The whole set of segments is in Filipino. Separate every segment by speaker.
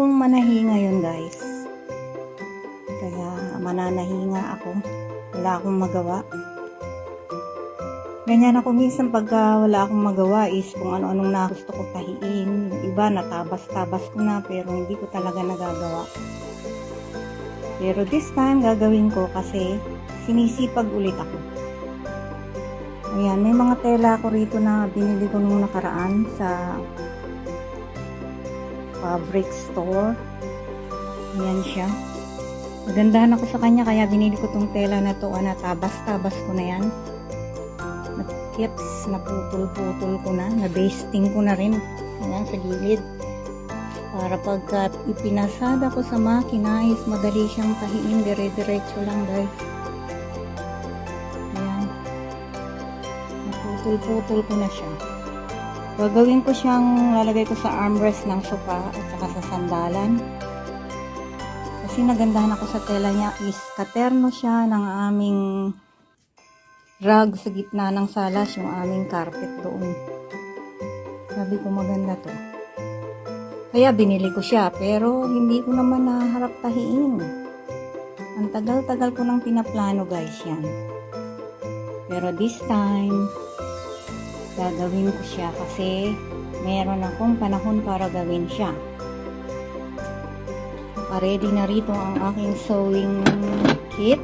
Speaker 1: kong manahi ngayon guys. Kaya mananahi nga ako. Wala akong magawa. Ganyan ako minsan pagka wala akong magawa is kung ano-anong na gusto ko tahiin. Yung iba natabas-tabas ko na pero hindi ko talaga nagagawa. Pero this time gagawin ko kasi sinisipag ulit ako. Ayan, may mga tela ako rito na binili ko nung nakaraan sa fabric store. Ayan siya. Nagandahan ako sa kanya kaya binili ko tong tela na to. Tabas-tabas ko na yan. Nakips, naputol-putol ko na. Na-basting ko na rin. Ayan, sa gilid. Para pagka ipinasada ko sa makina is madali siyang tahiin. Dire-diretso lang guys. Ayan. Naputol-putol ko na siya. Gagawin ko siyang lalagay ko sa armrest ng sofa at saka sa sandalan. Kasi nagandahan ako sa tela niya is katerno siya ng aming rug sa gitna ng salas, yung aming carpet doon. Sabi ko maganda to. Kaya binili ko siya pero hindi ko naman naharap tahiin. Ang tagal-tagal ko nang pinaplano guys yan. Pero this time gagawin ko siya kasi meron akong panahon para gawin siya. Ready na rito ang aking sewing kit.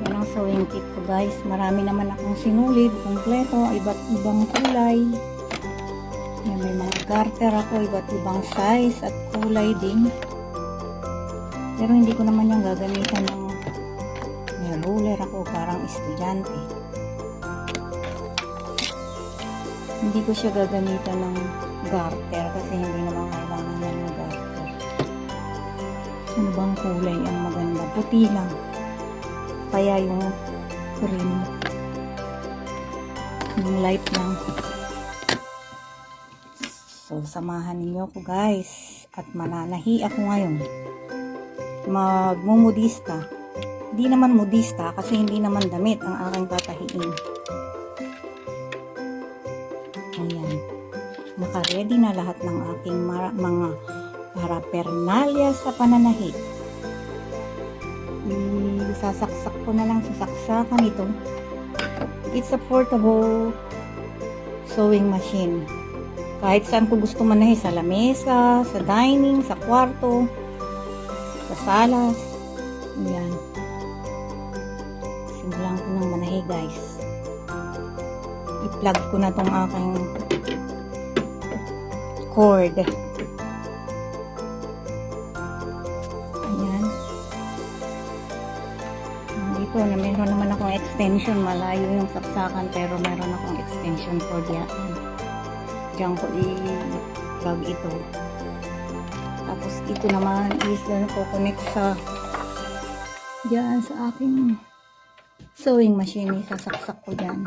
Speaker 1: Yan ang sewing kit ko guys. Marami naman akong sinulid, kompleto, iba't ibang kulay. Yan, may mga garter ako, iba't ibang size at kulay din. Pero hindi ko naman yung gagamitan ng may ruler ako, parang estudyante. Hindi ko siya gagamitan ng garter kasi hindi naman kailangan yan ng garter. Ano bang kulay ang maganda? Puti lang. Kaya yung cream. Yung light lang. So, samahan niyo ko guys. At mananahi ako ngayon. Magmumudista. Hindi naman mudista kasi hindi naman damit ang aking tatahiin. Ayan. Naka-ready na lahat ng aking mga paraphernalia sa pananahi. Isasaksak ko na lang sa saksakan ito. It's a portable sewing machine. Kahit saan ko gusto manahi, sa lamesa, sa dining, sa kwarto, sa salas. Ayan. Simulan ko ng manahi guys. I-plug ko na tong aking cord. Ayan. Dito na meron naman akong extension. Malayo yung saksakan pero meron akong extension cord yan. Diyan ko i-plug ito. Tapos ito naman is doon ko connect sa diyan sa aking sewing machine. Isasaksak ko diyan.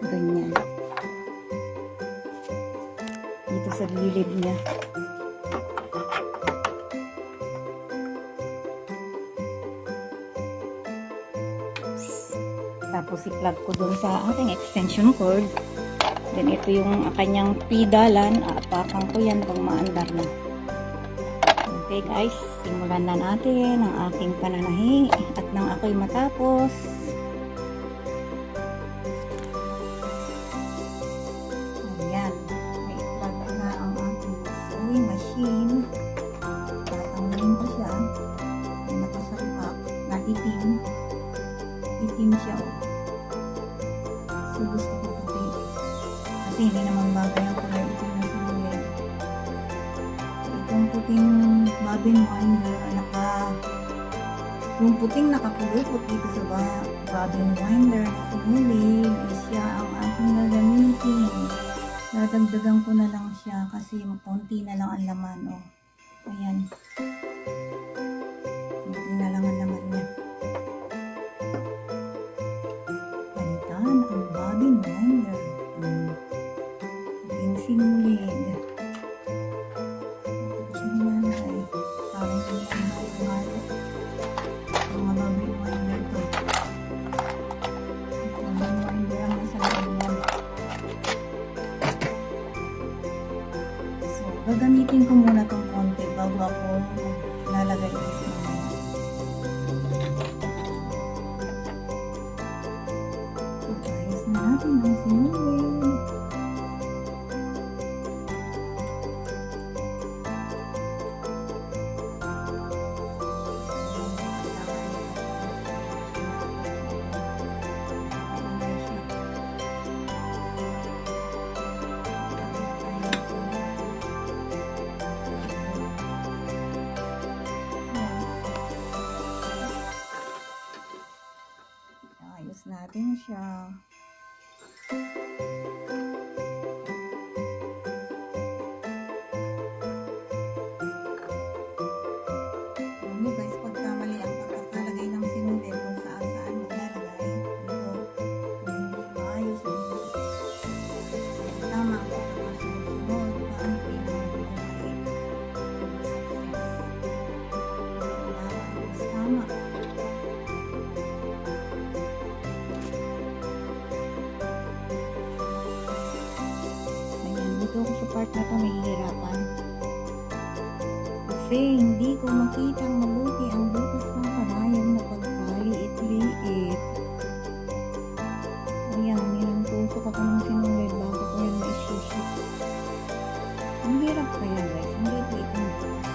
Speaker 1: Ganyan. Dito sa gilid niya. Tapos i-plug ko dun sa ating extension cord. Then ito yung kanyang pedalan. Aapakan ko yan pag maandar na. Okay guys, simulan na natin ang aking pananahi at nang ako'y matapos. Machine. Tatanggalin ko siya. Nakasalpak na itim. Itim siya. So gusto ko puti. Kasi hindi naman bagay ang kulay itim na sinulid. Itong puting bobbin winder yung puting nakapulupot dito sa bobbin winder na sinulid is siya ang aking gagamitin. Dadagdagan ko na lang siya kasi konti na lang ang laman. Oh. Ayan. Konti na lang ang laman niya. Palitan ang bobbin winder. Yung sinulid. Parang hindi ang halo-halo. Mga bobbin winder to. Bobbin winder ang nasa loob niya. Gagamitin natin ng sinulid. Ayos natin siya. Alam niyo guys, pagka mali ang pagkakalagay ng sinulid kung saan maglalagay, dito, hindi maayos. Tama ang pagkakasunod, paano pinaglalagay. Tama. Dito ako sa part na to nahihirapan. Kasi hindi ko makitang mabuti ang butas ng karayom na pagkaliit-liit. Ayan, nilantusok ako ng sinulid bago ko yan maisusok. Ang hirap kaya guys, hindi ko itong butas.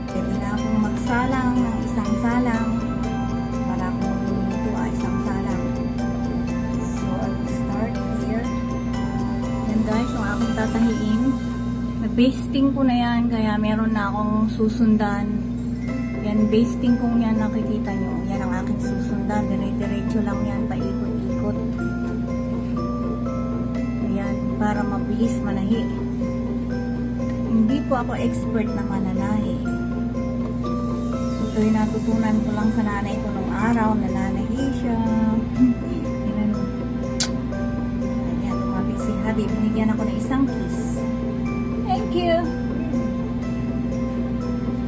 Speaker 1: Pwede na akong magsalang ng isang salang para akong magluluto isang salang. So, I will start here. Yan guys, yung aking tatahiin. Na-basting ko na yan, kaya meron na akong susundan. Yan, basting kong yan, nakikita nyo. Yan ang aking susundan. Dire-diretso lang yan, paikot-ikot. Ayan, para mabilis manahi. Hindi po ako expert na mananahi. Ito yung natutunan ko lang sa nanay ko nung araw, nananahi siya. Si Habib, binigyan ako ng isang kiss. Thank you!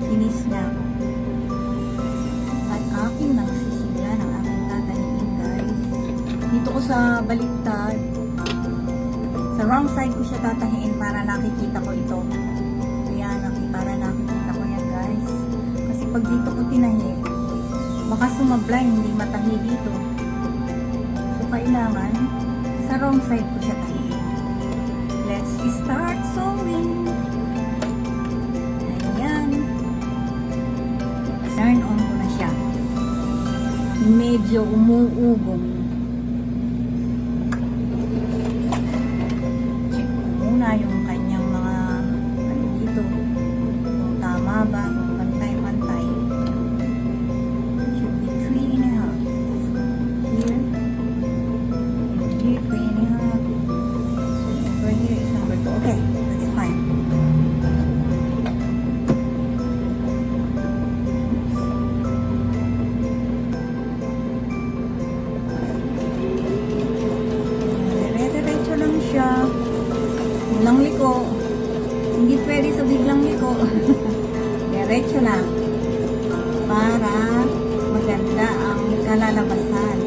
Speaker 1: Kinis niya ako. At aking nagsisimulan ang aking tatahiin guys. Dito ko sa baliktad. Sa wrong side ko siya tatahiin para nakikita ko ito. Ayan, para nakikita ko yan guys. Kasi pag dito ko tinahi, baka sumablay, hindi matahi dito. So kailangan sa wrong side ko siya tahiin. Let's start sewing. Ayan. Turn on ko na siya. Medyo umuugong. Check ko muna yung kanyang mga ano dito. Kung tama ba, kung pantay-pantay. Should be 3.5. Here. Here, 3.5. Right here is number 2. Okay, that's fine. Dire-diretso lang siya. Walang liko. Hindi pwede sa biglang liko. Diretso lang. Para maganda ang kalalabasan.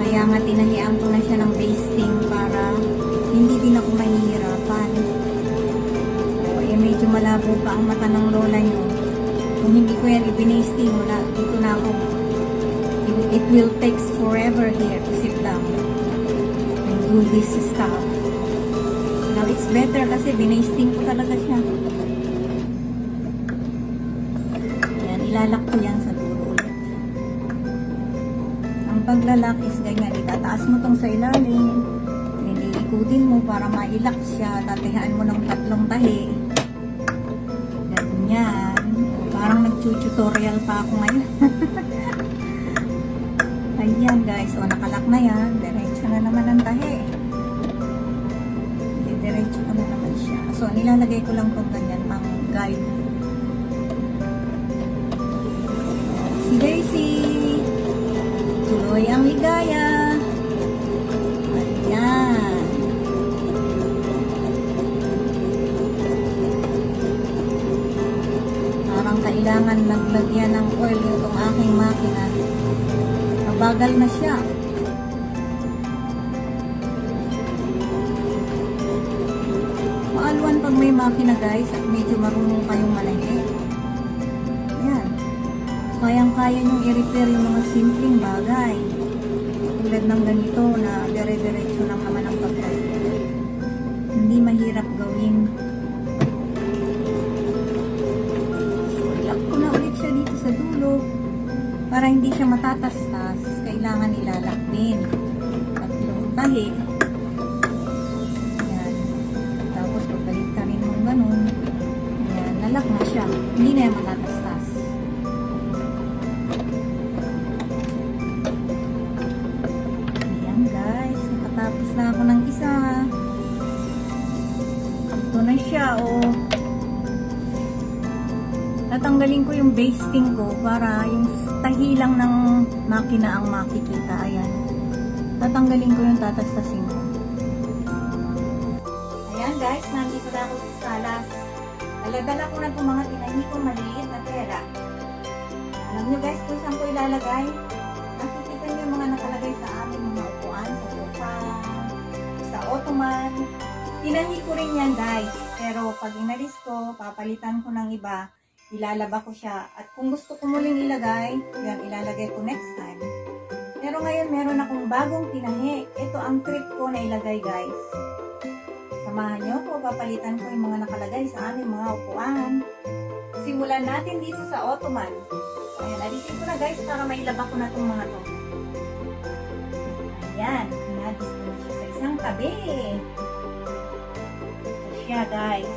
Speaker 1: Kaya nga tinahian ko na siya ng basting para hindi din ako mahihirapan. O, medyo malabo pa ang mata ng lola nyo. Kung hindi ko yan ibinasting, wala, dito na ako. It will take forever here to sit down and do this stuff. Now, it's better kasi binasting ko talaga siya. Yan, ilalak ko yan sa dulo ulit. Ang paglalak is ganyan, itataas mo tong sa ilalim, ikutin mo para mailak siya, tatihaan mo ng 3 tahi. Ganyan. Parang nag-tutorial pa ako ngayon. Ayan guys, o nakalak na yan, diretso na naman ang tahi. Diretso ko na naman siya. So, nilalagay ko lang tong ganyan, pang guide. Si Daisy, tuloy ang ligaya. Ayan. Parang kailangan naglagyan ng oil itong aking makina. Mabagal na siya. Maalwan pag may makina guys at medyo marunong kayong manahi. Ayan. kayang-kaya niyong i-repair yung mga simpleng bagay. Tulad ng ganito na dire-diretso lang naman ang pag-repair. Hindi mahirap gawin. Lock ko na ulit siya dito sa dulo para hindi siya matatastas. Kailangan ilalak din. Tatlong tahi. Ayan. Tapos pagbalik ka rin ng ganun. Ayan, nalak na siya. Hindi na yan matatastas. Ayan guys, nakatapos na ako ng isa. Ito na siya, oh. Tatanggalin ko yung basting ko para yung tahi lang ng makina ang makikita. Ayan. Tatanggalin ko yung tatastasin ko. Ayan guys, nandito na ako sa salas. Daladala ko na itong mga tinahi ko maliit na tela. Alam nyo guys kung saan ko ilalagay? Nakikita nyo yung mga nakalagay sa aming mga upuan, sa sofa, sa ottoman. Tinahi ko rin yan guys. Pero pag inalis ko, papalitan ko ng iba. Ilalaba ko siya. At kung gusto ko muling ilagay, yan, ilalagay ko next time. Pero ngayon, meron akong bagong tinahi. Ito ang trip ko na ilagay, guys. Samahan nyo ko, papalitan ko yung mga nakalagay sa aming mga upuan. Simulan natin dito sa ottoman. Ayan, alisin ko na, guys, para mailaba ko na itong mga to. Ayan, inadis ko na siya sa isang tabi. Ito siya, guys.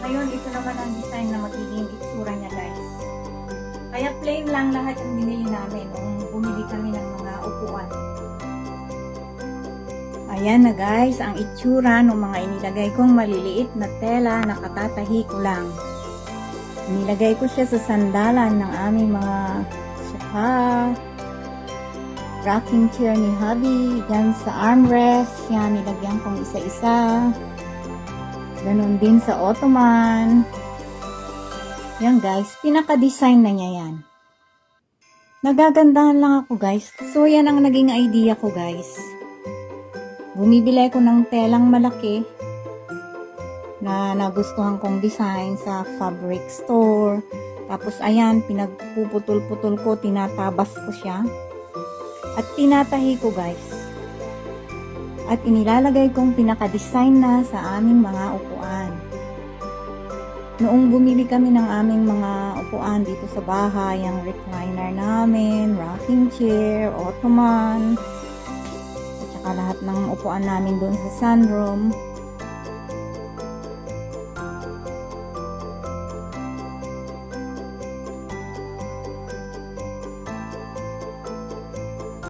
Speaker 1: Ngayon, ito naman ang design na magiging itsura niya guys. Kaya plain lang lahat yung binili namin nung bumili kami ng mga upuan. Ayan na guys, ang itsura ng mga inilagay kong maliliit na tela na katatahi ko lang. Inilagay ko siya sa sandalan ng aming mga sofa, rocking chair ni hubby, yan sa armrest, yan nilagyan kong isa-isa. Ganon din sa ottoman. Yan guys, pinaka-design na niya yan. Nagagandahan lang ako guys. So yan ang naging idea ko guys. Bumibili ko ng telang malaki na nagustuhan kong design sa fabric store. Tapos ayan, pinagpuputol-putol ko, tinatabas ko siya. At tinatahi ko guys. At inilalagay kong pinaka-design na sa aming mga upuan. Noong bumili kami ng aming mga upuan dito sa bahay, ang recliner namin, rocking chair, ottoman, at saka lahat ng upuan namin doon sa sunroom,